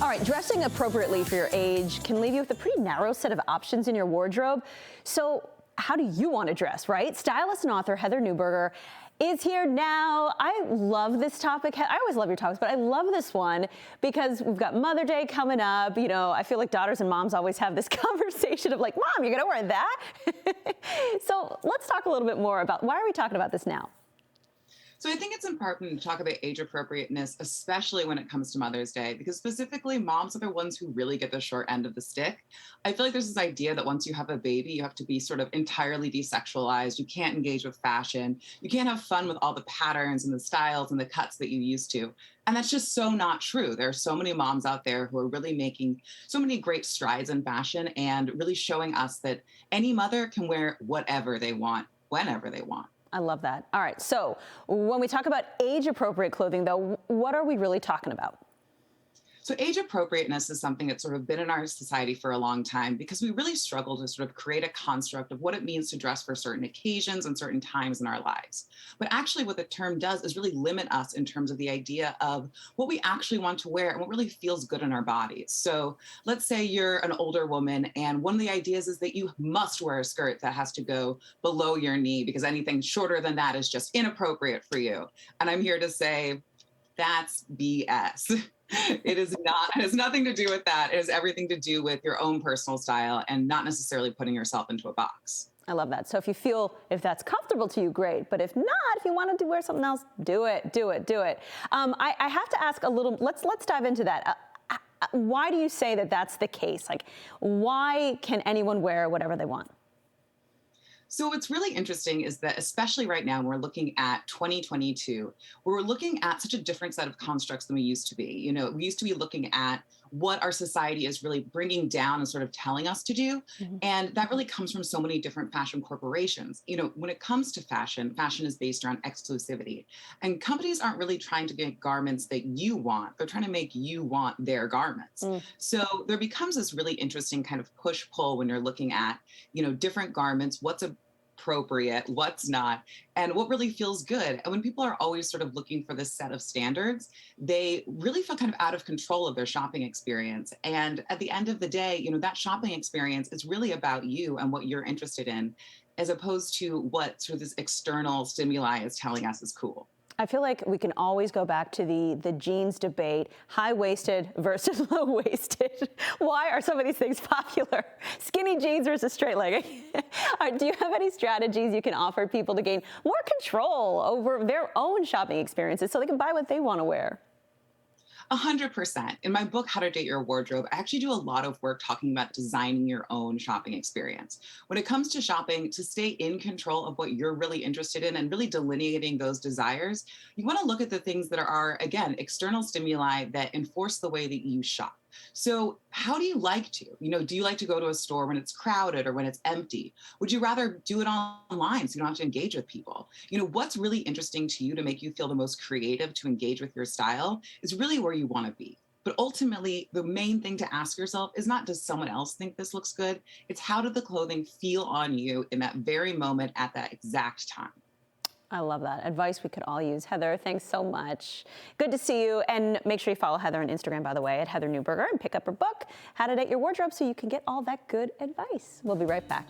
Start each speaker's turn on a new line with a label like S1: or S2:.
S1: All right, dressing appropriately for your age can leave you with a pretty narrow set of options in your wardrobe. So how do you want to dress, right? Stylist and author Heather Neuberger is here now. I love this topic. I always love your topics, but I love this one because we've got Mother Day coming up. You know, I feel like daughters and moms always have this conversation of like, Mom, you're gonna wear that? So let's talk a little bit more about, why are we talking about this now?
S2: So I think it's important to talk about age appropriateness, especially when it comes to Mother's Day, because specifically moms are the ones who really get the short end of the stick. I feel like there's this idea that once you have a baby, you have to be sort of entirely desexualized. You can't engage with fashion. You can't have fun with all the patterns and the styles and the cuts that you used to. And that's just so not true. There are so many moms out there who are really making so many great strides in fashion and really showing us that any mother can wear whatever they want, whenever they want.
S1: I love that. All right, so when we talk about age-appropriate clothing, though, what are we really talking about?
S2: So age appropriateness is something that's sort of been in our society for a long time because we really struggle to sort of create a construct of what it means to dress for certain occasions and certain times in our lives. But actually what the term does is really limit us in terms of the idea of what we actually want to wear and what really feels good in our bodies. So let's say you're an older woman and one of the ideas is that you must wear a skirt that has to go below your knee because anything shorter than that is just inappropriate for you. And I'm here to say, that's BS. It is not, it has nothing to do with that. It has everything to do with your own personal style and not necessarily putting yourself into a box.
S1: I love that. So if that's comfortable to you, great. But if not, if you wanted to wear something else, do it, do it, do it. I have to ask a little, let's dive into that. Why do you say that that's the case? Like, why can anyone wear whatever they want?
S2: So what's really interesting is that, especially right now, we're looking at 2022, we're looking at such a different set of constructs than we used to be. You know, we used to be looking at what our society is really bringing down and sort of telling us to do.
S1: Mm-hmm.
S2: And that really comes from so many different fashion corporations. You know, when it comes to fashion, fashion is based around exclusivity. And companies aren't really trying to make garments that you want. They're trying to make you want their garments. So there becomes this really interesting kind of push-pull when you're looking at, you know, different garments, what's appropriate, what's not, and what really feels good. And when people are always sort of looking for this set of standards, they really feel kind of out of control of their shopping experience. And at the end of the day, you know, that shopping experience is really about you and what you're interested in, as opposed to what sort of this external stimuli is telling us is cool.
S1: I feel like we can always go back to the jeans debate, high-waisted versus low-waisted. Why are some of these things popular? Skinny jeans versus straight leg. Do you have any strategies you can offer people to gain more control over their own shopping experiences so they can buy what they want to wear?
S2: 100%. In my book, How to Date Your Wardrobe, I actually do a lot of work talking about designing your own shopping experience. When it comes to shopping, to stay in control of what you're really interested in and really delineating those desires, you want to look at the things that are, again, external stimuli that enforce the way that you shop. So how do you like to? You know, do you like to go to a store when it's crowded or when it's empty? Would you rather do it online so you don't have to engage with people? You know, what's really interesting to you to make you feel the most creative to engage with your style is really where you want to be. But ultimately, the main thing to ask yourself is not, does someone else think this looks good? It's how did the clothing feel on you in that very moment at that exact time?
S1: I love that. Advice we could all use. Heather, thanks so much. Good to see you. And make sure you follow Heather on Instagram, by the way, at Heather Neuberger, and pick up her book, How to Date Your Wardrobe, so you can get all that good advice. We'll be right back.